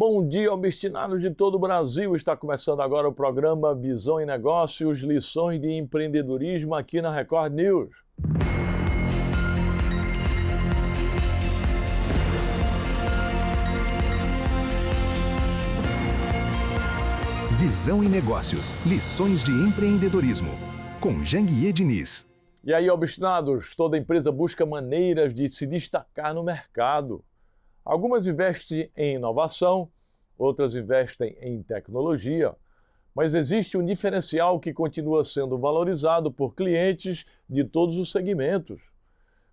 Bom dia, obstinados de todo o Brasil. Está começando agora o programa Visão e Negócios, lições de empreendedorismo aqui na Record News. Visão e Negócios, lições de empreendedorismo, com Janguier Diniz. E aí, obstinados, toda empresa busca maneiras de se destacar no mercado. Algumas investem em inovação, outras investem em tecnologia, mas existe um diferencial que continua sendo valorizado por clientes de todos os segmentos.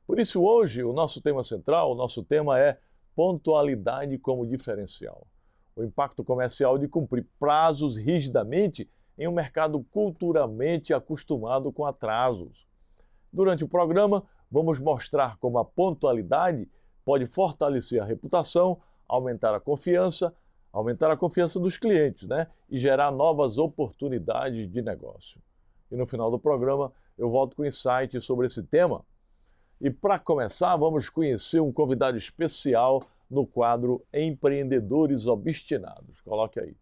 Por isso, hoje, o nosso tema central, o nosso tema é pontualidade como diferencial. O impacto comercial de cumprir prazos rigidamente em um mercado culturalmente acostumado com atrasos. Durante o programa, vamos mostrar como a pontualidade pode fortalecer a reputação, aumentar a confiança dos clientes, e gerar novas oportunidades de negócio. E no final do programa, eu volto com insights sobre esse tema. E para começar, vamos conhecer um convidado especial no quadro Empreendedores Obstinados. Coloque aí.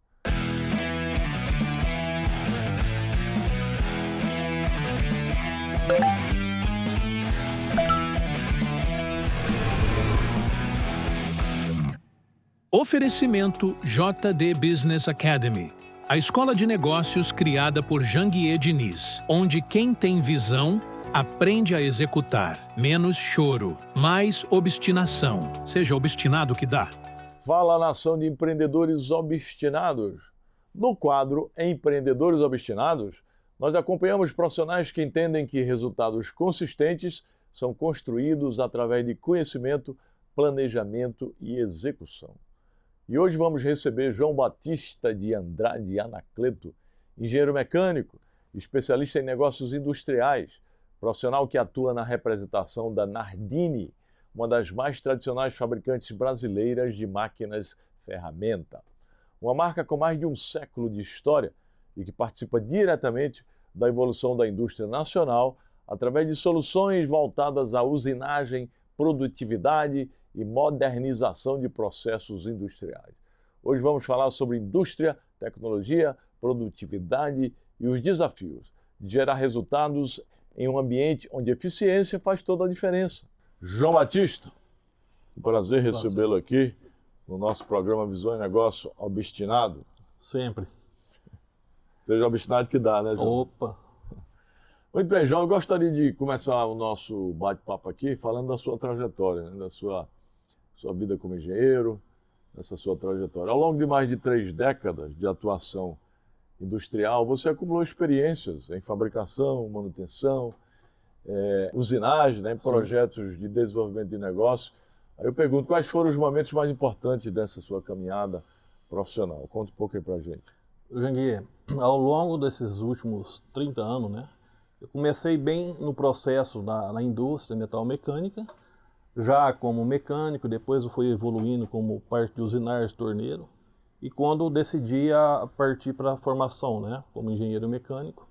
Oferecimento JD Business Academy, a escola de negócios criada por Janguier Diniz, onde quem tem visão aprende a executar. Menos choro, mais obstinação. Seja obstinado que dá. Fala, nação de empreendedores obstinados. No quadro Empreendedores Obstinados, nós acompanhamos profissionais que entendem que resultados consistentes são construídos através de conhecimento, planejamento e execução. E hoje vamos receber João Batista de Andrade Anacleto, engenheiro mecânico, especialista em negócios industriais, profissional que atua na representação da Nardini, uma das mais tradicionais fabricantes brasileiras de máquinas ferramenta. Uma marca com mais de um século de história e que participa diretamente da evolução da indústria nacional através de soluções voltadas à usinagem, produtividade e modernização de processos industriais. Hoje vamos falar sobre indústria, tecnologia, produtividade e os desafios de gerar resultados em um ambiente onde a eficiência faz toda a diferença. João Batista, um prazer recebê-lo aqui no nosso programa Visão e Negócio Obstinado. Sempre. Seja obstinado que dá, né, João? Opa! Muito bem, João, eu gostaria de começar o nosso bate-papo aqui falando da sua trajetória, da sua vida como engenheiro, dessa sua trajetória. Ao longo de mais de 3 décadas de atuação industrial, você acumulou experiências em fabricação, manutenção, usinagem, em projetos de desenvolvimento de negócio. Aí eu pergunto, quais foram os momentos mais importantes dessa sua caminhada profissional? Conta um pouco aí pra gente. Janguier, ao longo desses últimos 30 anos, eu comecei bem no processo na indústria metalmecânica, já como mecânico, depois eu fui evoluindo como parte de usinagem, torneiro, e quando eu decidi a partir para a formação, como engenheiro mecânico,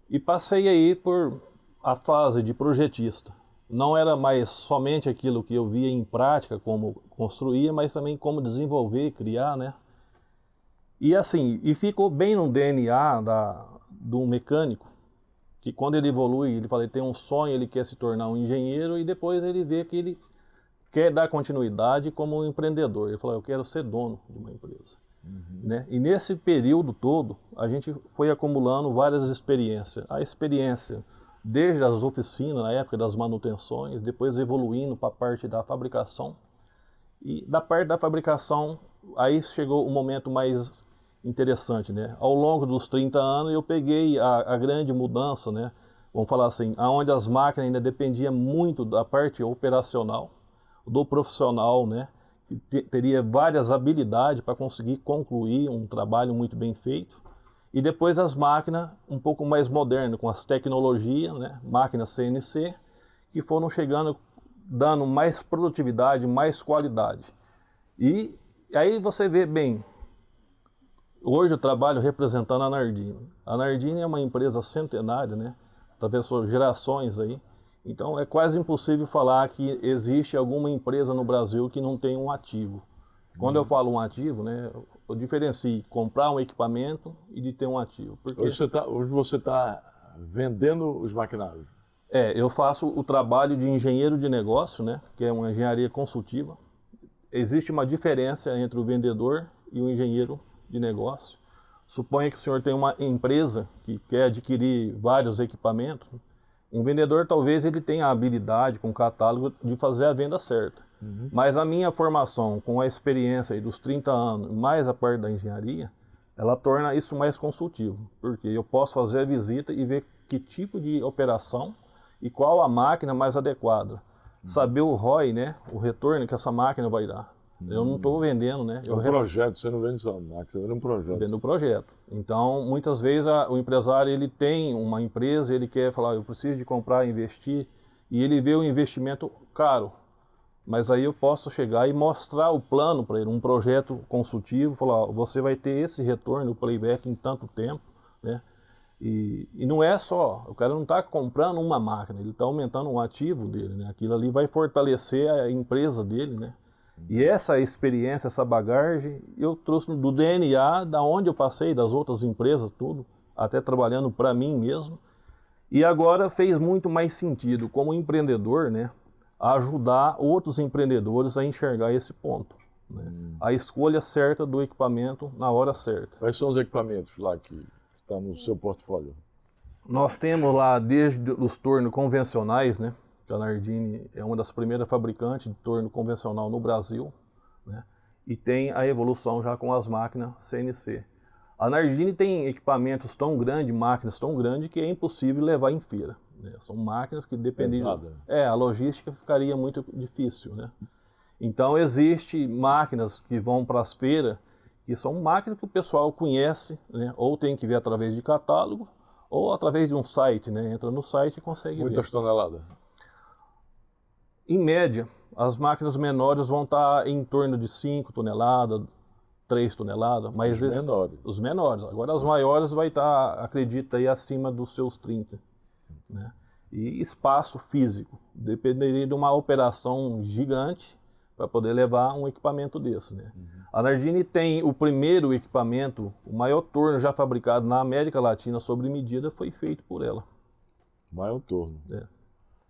e passei aí por a fase de projetista. Não era mais somente aquilo que eu via em prática, como construía, mas também como desenvolver, criar, E assim, ficou bem no DNA do mecânico, que quando ele evolui, ele tem um sonho, ele quer se tornar um engenheiro e depois ele vê que ele quer dar continuidade como um empreendedor. Ele falou, eu quero ser dono de uma empresa. E nesse período todo, a gente foi acumulando várias experiências. A experiência desde as oficinas, na época das manutenções, depois evoluindo para a parte da fabricação. E da parte da fabricação, aí chegou o momento mais interessante, Ao longo dos 30 anos eu peguei a grande mudança, Vamos falar assim, onde as máquinas ainda dependiam muito da parte operacional, do profissional, que teria várias habilidades para conseguir concluir um trabalho muito bem feito. E depois as máquinas um pouco mais modernas, com as tecnologias, máquinas CNC, que foram chegando, dando mais produtividade, mais qualidade. E aí você vê bem, hoje eu trabalho representando a Nardini. A Nardini é uma empresa centenária, atravessou gerações aí. Então é quase impossível falar que existe alguma empresa no Brasil que não tem um ativo. Quando eu falo um ativo, né, eu diferencio comprar um equipamento e de ter um ativo. Porque Hoje você está vendendo os maquinários. eu faço o trabalho de engenheiro de negócio, né, que é uma engenharia consultiva. Existe uma diferença entre o vendedor e o engenheiro de negócio. Suponha que o senhor tem uma empresa que quer adquirir vários equipamentos. Um vendedor talvez ele tenha a habilidade com o catálogo de fazer a venda certa. Mas a minha formação com a experiência aí dos 30 anos, mais a parte da engenharia, ela torna isso mais consultivo. Porque eu posso fazer a visita e ver que tipo de operação e qual a máquina mais adequada. Saber o ROI, né, o retorno que essa máquina vai dar. Eu não estou vendendo, né? É um projeto, você não vende só máquina, você vende um projeto. Eu vendo um projeto. Então, muitas vezes o empresário ele tem uma empresa, ele quer falar, eu preciso de comprar, investir, e ele vê o investimento caro. Mas aí eu posso chegar e mostrar o plano para ele, um projeto consultivo, falar, ó, você vai ter esse retorno, o playback em tanto tempo, né? E não é só, o cara não está comprando uma máquina, ele está aumentando um ativo dele, né? Aquilo ali vai fortalecer a empresa dele, né? E essa experiência, essa bagagem, eu trouxe do DNA, da onde eu passei, das outras empresas, tudo, até trabalhando para mim mesmo. E agora fez muito mais sentido, como empreendedor, né, ajudar outros empreendedores a enxergar esse ponto. Né? A escolha certa do equipamento na hora certa. Quais são os equipamentos lá que estão no seu portfólio? Nós temos lá desde os tornos convencionais, né? A Nardini é uma das primeiras fabricantes de torno convencional no Brasil, né? E tem a evolução já com as máquinas CNC. A Nardini tem equipamentos tão grandes, máquinas tão grandes, que é impossível levar em feira, né? São máquinas que dependem... a logística ficaria muito difícil, né? Então existe máquinas que vão para as feiras, que são máquinas que o pessoal conhece, né? Ou tem que ver através de catálogo, ou através de um site, né? Entra no site e consegue ver. Muitas toneladas? Em média, as máquinas menores vão estar em torno de 5 toneladas, 3 toneladas. Mas menores. Os menores. Agora as maiores vai estar, acredita, aí acima dos seus 30. Né? E espaço físico. Dependeria de uma operação gigante para poder levar um equipamento desse. Né? A Nardini tem o primeiro equipamento, o maior torno já fabricado na América Latina sob medida, foi feito por ela. Maior torno.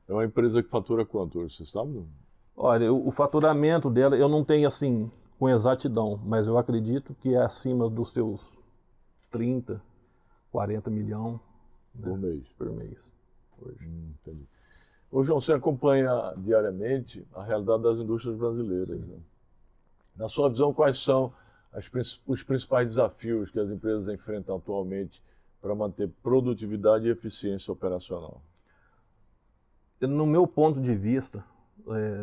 É uma empresa que fatura quanto hoje, você sabe? Olha, o faturamento dela, eu não tenho assim com exatidão, mas eu acredito que é acima dos seus 30, 40 milhões, né, por mês. Hoje. Entendi. Ô João, você acompanha diariamente a realidade das indústrias brasileiras. Né? Na sua visão, quais são os principais desafios que as empresas enfrentam atualmente para manter produtividade e eficiência operacional? No meu ponto de vista,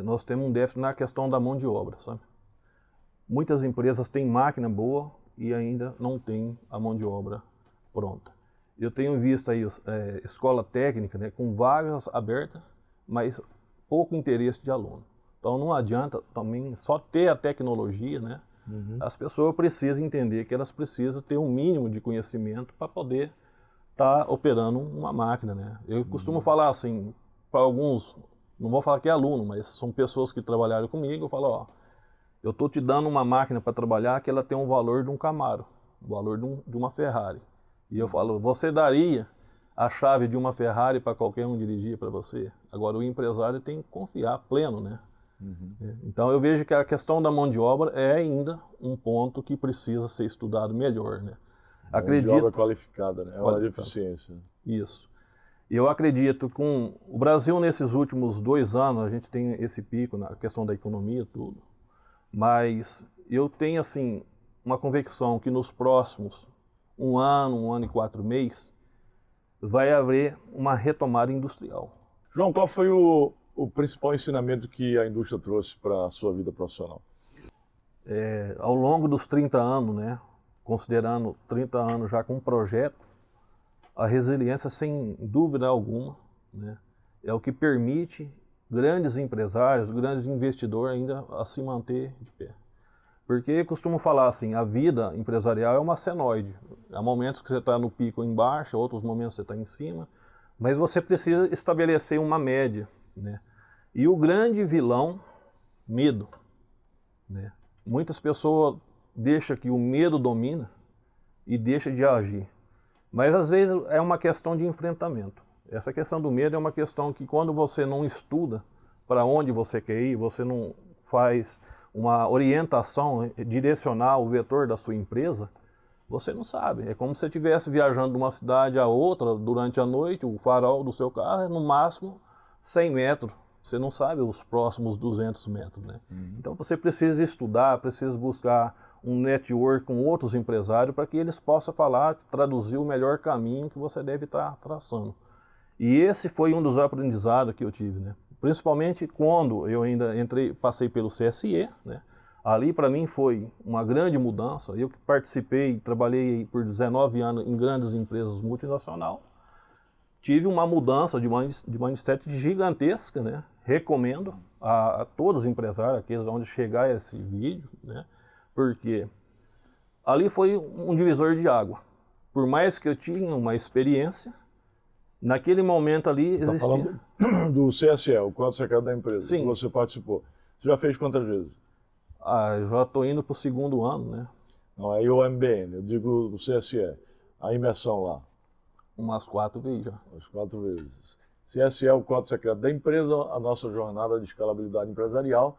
nós temos um déficit na questão da mão de obra, sabe? Muitas empresas têm máquina boa e ainda não têm a mão de obra pronta. Eu tenho visto aí escola técnica, né, com vagas abertas, mas pouco interesse de aluno. Então não adianta também só ter a tecnologia, né? As pessoas precisam entender que elas precisam ter um mínimo de conhecimento para poder estar operando uma máquina, né? Eu costumo falar assim, para alguns, não vou falar que é aluno, mas são pessoas que trabalharam comigo, eu falo, ó, eu estou te dando uma máquina para trabalhar que ela tem um valor de um Camaro, o valor de uma Ferrari. E eu falo, você daria a chave de uma Ferrari para qualquer um dirigir para você? Agora o empresário tem que confiar pleno, né? Então eu vejo que a questão da mão de obra é ainda um ponto que precisa ser estudado melhor, né? Mão de obra qualificada, né? É uma deficiência. Isso. Eu acredito que com o Brasil, nesses últimos 2 anos, a gente tem esse pico na questão da economia, tudo. Mas eu tenho, assim, uma convicção que nos próximos 1 ano e 4 meses, vai haver uma retomada industrial. João, qual foi o principal ensinamento que a indústria trouxe para a sua vida profissional? Ao longo dos 30 anos, né, considerando 30 anos já com um projeto, a resiliência, sem dúvida alguma, né, é o que permite grandes empresários, grandes investidores ainda a se manter de pé. Porque eu costumo falar assim, a vida empresarial é uma senoide. Há momentos que você está no pico embaixo, outros momentos você está em cima, mas você precisa estabelecer uma média, né? E o grande vilão, medo, né? Muitas pessoas deixam que o medo domina e deixa de agir. Mas às vezes é uma questão de enfrentamento. Essa questão do medo é uma questão que quando você não estuda para onde você quer ir, você não faz uma orientação direcional, o vetor da sua empresa, você não sabe. É como se você estivesse viajando de uma cidade a outra durante a noite, o farol do seu carro é no máximo 100 metros. Você não sabe os próximos 200 metros, né? Então você precisa estudar, precisa buscar um network com outros empresários para que eles possam falar, traduzir o melhor caminho que você deve estar traçando. E esse foi um dos aprendizados que eu tive, né? Principalmente quando eu ainda passei pelo CSE, né? Ali para mim foi uma grande mudança. Eu que participei, trabalhei por 19 anos em grandes empresas multinacionais, tive uma mudança de mindset gigantesca, né? Recomendo a todos os empresários, aqueles onde chegar esse vídeo, né? Porque ali foi um divisor de água. Por mais que eu tinha uma experiência, naquele momento ali Você está falando do CSE, o Código Secreto da Empresa, Sim. que você participou. Você já fez quantas vezes? Eu já estou indo para o 2º ano, né? Não, aí o MBN, eu digo o CSE, a imersão lá. Umas 4 vezes já. As 4 vezes. CSE é o Código Secreto da Empresa, a nossa jornada de escalabilidade empresarial,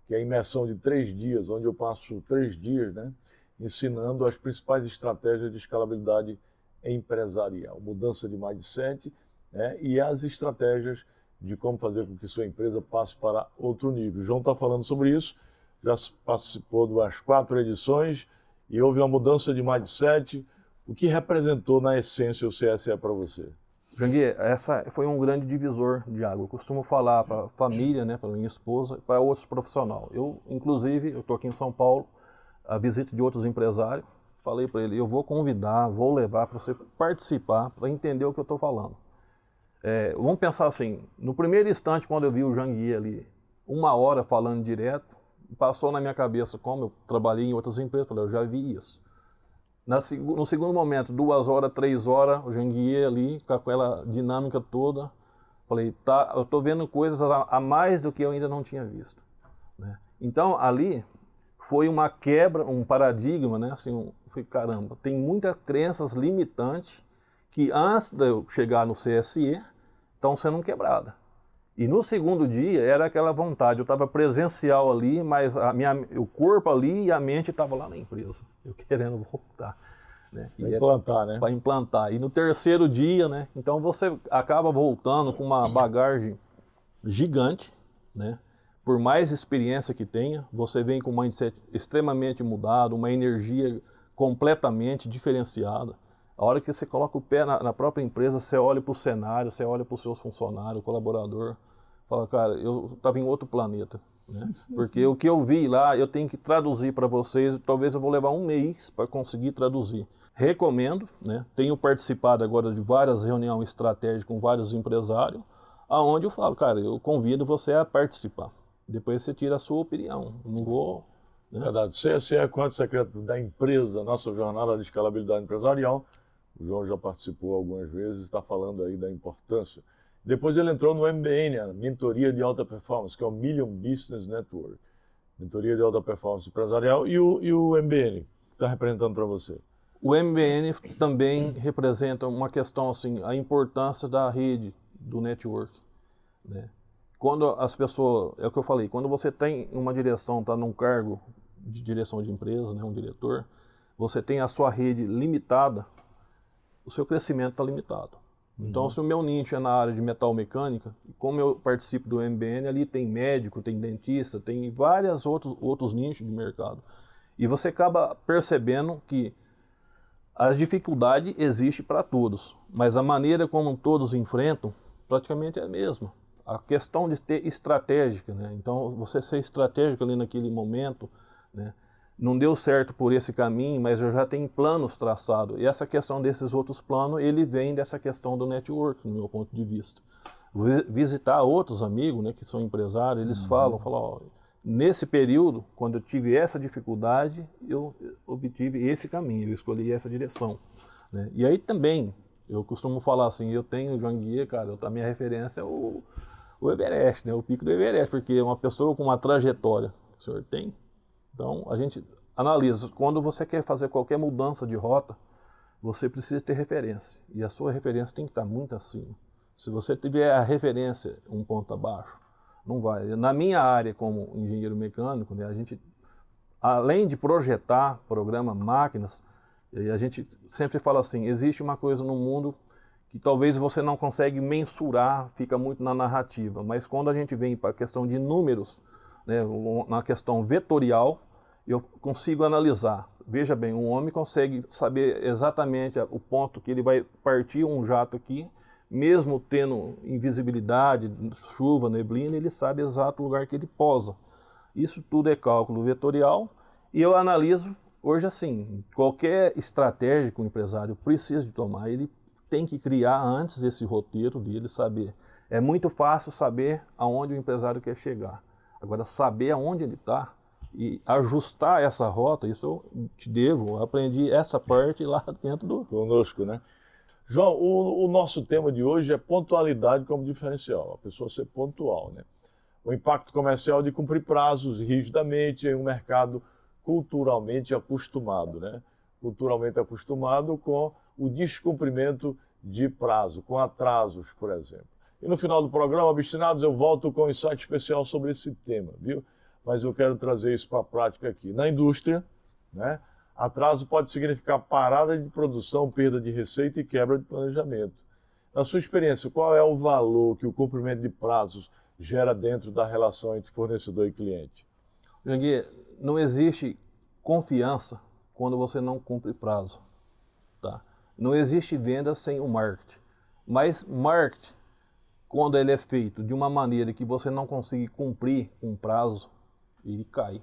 que é a imersão de 3 dias, onde eu passo 3 dias, né, ensinando as principais estratégias de escalabilidade empresarial, mudança de mindset, né, e as estratégias de como fazer com que sua empresa passe para outro nível. O João está falando sobre isso, já participou das 4 edições e houve uma mudança de mindset. O que representou na essência o CSE para você? Janguier, essa foi um grande divisor de água. Eu costumo falar para a família, né, para minha esposa, para outros profissionais. Inclusive, eu estou aqui em São Paulo, a visita de outros empresários. Falei para ele, eu vou convidar, vou levar para você participar, para entender o que eu estou falando. Vamos pensar assim, no primeiro instante, quando eu vi o Janguier ali, 1 hora falando direto, passou na minha cabeça, como eu trabalhei em outras empresas, falei, eu já vi isso. No segundo momento, 2 horas, 3 horas, o Janguier ali, com aquela dinâmica toda, falei, tá, eu estou vendo coisas a mais do que eu ainda não tinha visto, né? Então, ali foi uma quebra, um paradigma, né? Assim, falei, caramba, tem muitas crenças limitantes que antes de eu chegar no CSE, estão sendo quebradas. E no segundo dia, era aquela vontade, eu estava presencial ali, mas o corpo ali e a mente estava lá na empresa, eu querendo voltar, né? Para implantar, né? Para implantar. E no terceiro dia, né? Então você acaba voltando com uma bagagem gigante, né? Por mais experiência que tenha, você vem com um mindset extremamente mudado, uma energia completamente diferenciada. A hora que você coloca o pé na própria empresa, você olha para o cenário, você olha para os seus funcionários, colaborador, fala, cara, eu estava em outro planeta, né? Porque o que eu vi lá, eu tenho que traduzir para vocês, talvez eu vou levar 1 mês para conseguir traduzir. Recomendo, né? Tenho participado agora de várias reuniões estratégicas com vários empresários, aonde eu falo, cara, eu convido você a participar. Depois você tira a sua opinião, não vou... Né? Verdade. CSE é Código Secreto da Empresa, nossa jornada de escalabilidade empresarial. O João já participou algumas vezes, está falando aí da importância. Depois ele entrou no MBN, a Mentoria de Alta Performance, que é o Million Business Network. Mentoria de Alta Performance Empresarial. E o MBN, que está representando para você? O MBN também representa uma questão assim, a importância da rede, do network, né? Quando as pessoas, é o que eu falei, quando você tem uma direção, está num cargo de direção de empresa, né, um diretor, você tem a sua rede limitada, o seu crescimento está limitado. Então, se o meu nicho é na área de metal mecânica, como eu participo do MBN, ali tem médico, tem dentista, tem vários outros nichos de mercado. E você acaba percebendo que a dificuldade existe para todos, mas a maneira como todos enfrentam praticamente é a mesma. A questão de ter estratégica, né? Então, você ser estratégico ali naquele momento, né? Não deu certo por esse caminho, mas eu já tenho planos traçados. E essa questão desses outros planos, ele vem dessa questão do network, no meu ponto de vista. Visitar outros amigos, né, que são empresários, eles falam, ó, nesse período, quando eu tive essa dificuldade, eu obtive esse caminho, eu escolhi essa direção, né? E aí também, eu costumo falar assim, eu tenho o Janguier, cara, a minha referência é o Everest, né, o pico do Everest, porque uma pessoa com uma trajetória que o senhor tem, Então, a gente analisa. Quando você quer fazer qualquer mudança de rota, você precisa ter referência. E a sua referência tem que estar muito acima. Se você tiver a referência um ponto abaixo, não vai. Na minha área como engenheiro mecânico, né, a gente, além de projetar programa, máquinas, a gente sempre fala assim, existe uma coisa no mundo que talvez você não consegue mensurar, fica muito na narrativa, mas quando a gente vem para a questão de números, né, na questão vetorial, eu consigo analisar. Veja bem, um homem consegue saber exatamente o ponto que ele vai partir um jato aqui, mesmo tendo invisibilidade, chuva, neblina, ele sabe exato o lugar que ele posa. Isso tudo é cálculo vetorial e eu analiso, hoje assim, qualquer estratégia que o empresário precisa de tomar, ele tem que criar antes esse roteiro dele, saber. É muito fácil saber aonde o empresário quer chegar. Agora, saber aonde ele está e ajustar essa rota, isso eu te devo, eu aprendi essa parte lá dentro do... Conosco, né? João, o nosso tema de hoje é pontualidade como diferencial, a pessoa ser pontual, né? O impacto comercial de cumprir prazos rigidamente em um mercado culturalmente acostumado, né? Culturalmente acostumado com o descumprimento de prazo, com atrasos, por exemplo. E no final do programa, Obstinados, eu volto com um insight especial sobre esse tema, viu? Mas eu quero trazer isso para a prática aqui. Na indústria, né? Atraso pode significar parada de produção, perda de receita e quebra de planejamento. Na sua experiência, qual é o valor que o cumprimento de prazos gera dentro da relação entre fornecedor e cliente? Janguier, não existe confiança quando você não cumpre prazo. Tá? Não existe venda sem o marketing. Mas marketing, quando ele é feito de uma maneira que você não consegue cumprir um prazo, ele cai.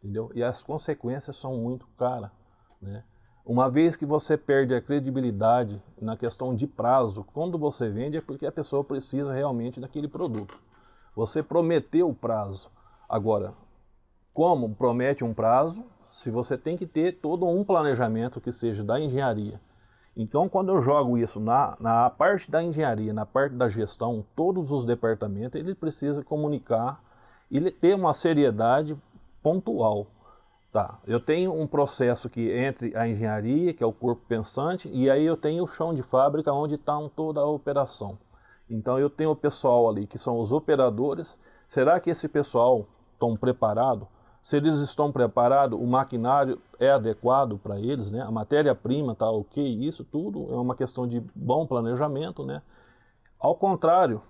Entendeu? E as consequências são muito caras, né? Uma vez que você perde a credibilidade na questão de prazo, quando você vende é porque a pessoa precisa realmente daquele produto. Você prometeu o prazo. Agora, como promete um prazo, se você tem que ter todo um planejamento que seja da engenharia. Então, quando eu jogo isso na parte da engenharia, na parte da gestão, todos os departamentos, ele precisa comunicar e ter uma seriedade pontual. Tá, eu tenho um processo que entre a engenharia, que é o corpo pensante, e aí eu tenho o chão de fábrica, onde está toda a operação. Então eu tenho o pessoal ali, que são os operadores. Será que esse pessoal estão preparados? Se eles estão preparados, o maquinário é adequado para eles, né? A matéria-prima está ok, isso tudo é uma questão de bom planejamento, né? Ao contrário,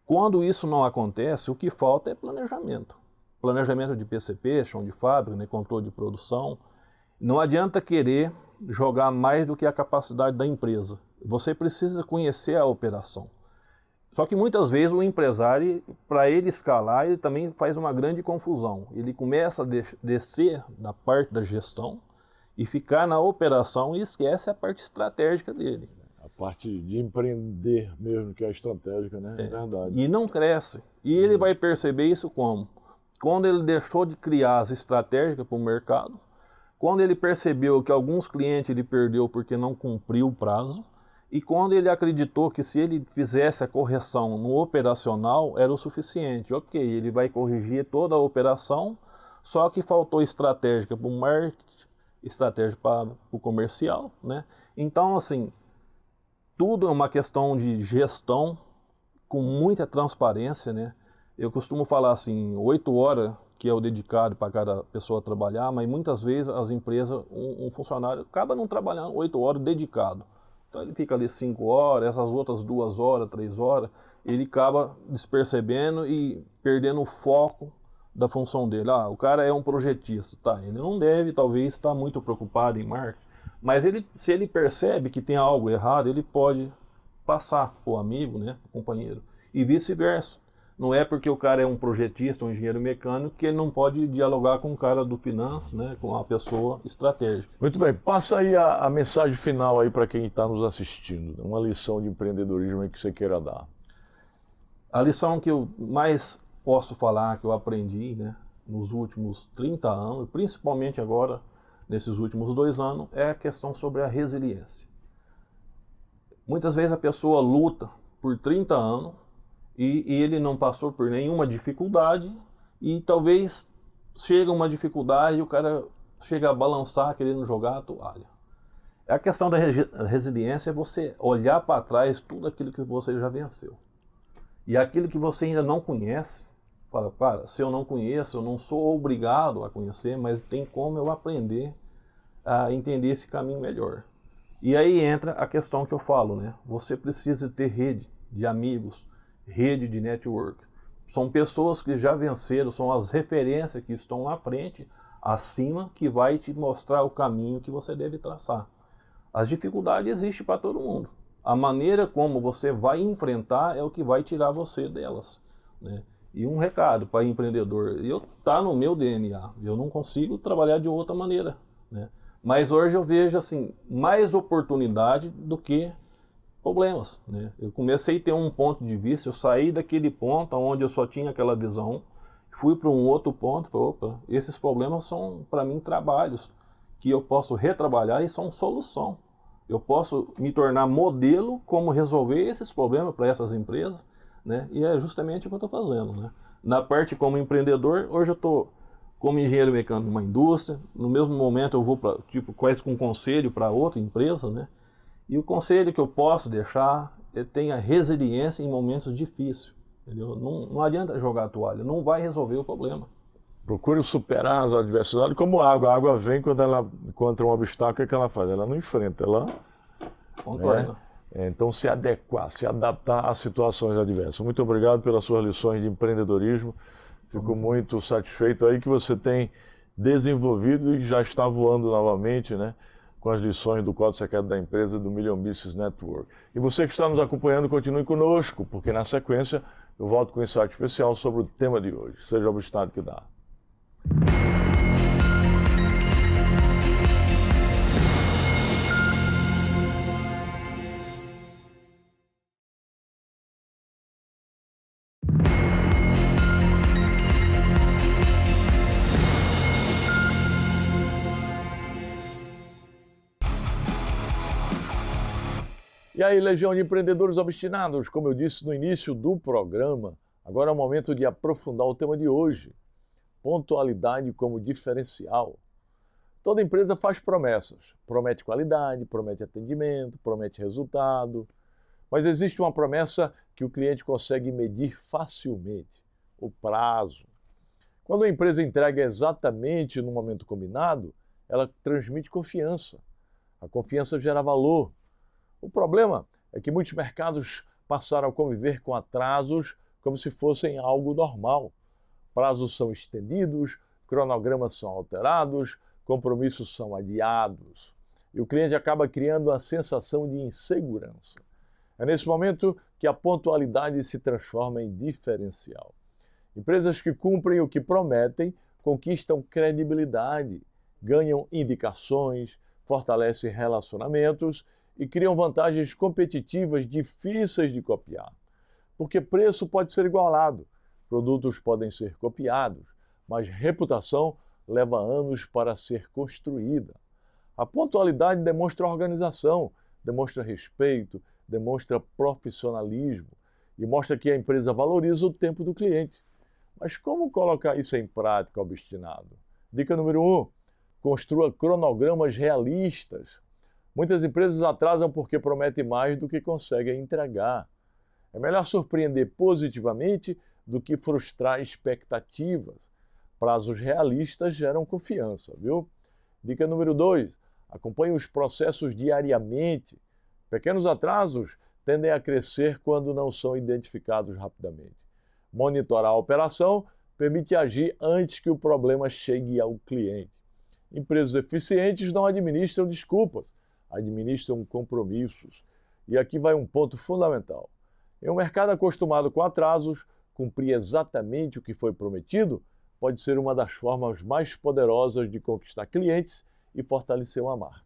quando isso não acontece, o que falta é planejamento. Planejamento de PCP, chão de fábrica, né, controle de produção. Não adianta querer jogar mais do que a capacidade da empresa. Você precisa conhecer a operação. Só que muitas vezes o empresário, para ele escalar, ele também faz uma grande confusão. Ele começa a descer da parte da gestão e ficar na operação e esquece a parte estratégica dele. A parte de empreender mesmo, que é a estratégica, né? É verdade. E não cresce. E ele vai perceber isso como? Quando ele deixou de criar as estratégicas para o mercado, quando ele percebeu que alguns clientes ele perdeu porque não cumpriu o prazo, e quando ele acreditou que se ele fizesse a correção no operacional era o suficiente. Ok, ele vai corrigir toda a operação, só que faltou estratégica para o marketing, estratégia para o comercial, né? Então, assim, tudo é uma questão de gestão com muita transparência, né? Eu costumo falar assim, 8 horas que é o dedicado para cada pessoa trabalhar, mas muitas vezes as empresas, um funcionário acaba não trabalhando 8 horas dedicado. Então ele fica ali 5 horas, essas outras 2 horas, 3 horas, ele acaba despercebendo e perdendo o foco da função dele. Ah, o cara é um projetista, tá? Ele não deve, talvez, estar muito preocupado em marketing, mas se ele percebe que tem algo errado, ele pode passar para o amigo, né, pro companheiro, e vice-versa. Não é porque o cara é um projetista, um engenheiro mecânico, que ele não pode dialogar com o cara do finanças, né, com a pessoa estratégica. Muito bem, passa aí a mensagem final aí para quem está nos assistindo, uma lição de empreendedorismo aí que você queira dar. A lição que eu mais posso falar, que eu aprendi, né, nos últimos 30 anos, principalmente agora, nesses últimos 2 anos, é a questão sobre a resiliência. Muitas vezes a pessoa luta por 30 anos, e ele não passou por nenhuma dificuldade e talvez chega uma dificuldade e o cara chega a balançar, querendo jogar a toalha. A questão da resiliência é você olhar para trás tudo aquilo que você já venceu. E aquilo que você ainda não conhece, fala, cara, se eu não conheço, eu não sou obrigado a conhecer, mas tem como eu aprender a entender esse caminho melhor. E aí entra a questão que eu falo, né? Você precisa ter rede de amigos, rede de network. São pessoas que já venceram, são as referências que estão na frente, acima, que vai te mostrar o caminho que você deve traçar. As dificuldades existem para todo mundo. A maneira como você vai enfrentar é o que vai tirar você delas, né? E um recado para empreendedor, tá no meu DNA, eu não consigo trabalhar de outra maneira, né? Mas hoje eu vejo assim, mais oportunidade do que problemas, né? Eu comecei a ter um ponto de vista, eu saí daquele ponto onde eu só tinha aquela visão, fui para um outro ponto, falei, opa, esses problemas são para mim trabalhos que eu posso retrabalhar e são solução. Eu posso me tornar modelo como resolver esses problemas para essas empresas, né? E é justamente o que eu estou fazendo, né? Na parte como empreendedor, hoje eu estou como engenheiro mecânico numa indústria, no mesmo momento eu vou para quase com um conselho para outra empresa, né? E o conselho que eu posso deixar é tenha resiliência em momentos difíceis, entendeu? Não adianta jogar a toalha, não vai resolver o problema. Procure superar as adversidades como água. A água vem quando ela encontra um obstáculo, o que ela faz? Ela não enfrenta, ela... Concordo. Então se adequar, se adaptar às situações adversas. Muito obrigado pelas suas lições de empreendedorismo. Fico muito satisfeito aí que você tem desenvolvido e já está voando novamente, né, com as lições do Código Secreto da Empresa do Million Business Network. E você que está nos acompanhando, continue conosco, porque na sequência eu volto com um insight especial sobre o tema de hoje. Seja o estado que dá. E aí, legião de empreendedores obstinados, como eu disse no início do programa, agora é o momento de aprofundar o tema de hoje. Pontualidade como diferencial. Toda empresa faz promessas. Promete qualidade, promete atendimento, promete resultado. Mas existe uma promessa que o cliente consegue medir facilmente: o prazo. Quando a empresa entrega exatamente no momento combinado, ela transmite confiança. A confiança gera valor. O problema é que muitos mercados passaram a conviver com atrasos como se fossem algo normal. Prazos são estendidos, cronogramas são alterados, compromissos são adiados. E o cliente acaba criando uma sensação de insegurança. É nesse momento que a pontualidade se transforma em diferencial. Empresas que cumprem o que prometem conquistam credibilidade, ganham indicações, fortalecem relacionamentos e criam vantagens competitivas difíceis de copiar. Porque preço pode ser igualado, produtos podem ser copiados, mas reputação leva anos para ser construída. A pontualidade demonstra organização, demonstra respeito, demonstra profissionalismo e mostra que a empresa valoriza o tempo do cliente. Mas como colocar isso em prática, obstinado? Dica número 1. Construa cronogramas realistas. Muitas empresas atrasam porque prometem mais do que conseguem entregar. É melhor surpreender positivamente do que frustrar expectativas. Prazos realistas geram confiança, viu? Dica número 2. Acompanhe os processos diariamente. Pequenos atrasos tendem a crescer quando não são identificados rapidamente. Monitorar a operação permite agir antes que o problema chegue ao cliente. Empresas eficientes não administram desculpas, administram compromissos. E aqui vai um ponto fundamental. Em um mercado acostumado com atrasos, cumprir exatamente o que foi prometido pode ser uma das formas mais poderosas de conquistar clientes e fortalecer uma marca.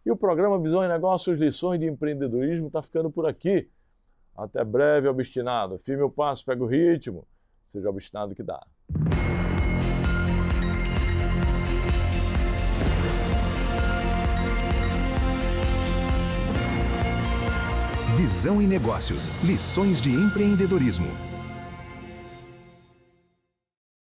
E o programa Visão em Negócios, Lições de Empreendedorismo está ficando por aqui. Até breve, obstinado. Firme o passo, pega o ritmo. Seja obstinado que dá. Visão em Negócios, Lições de Empreendedorismo.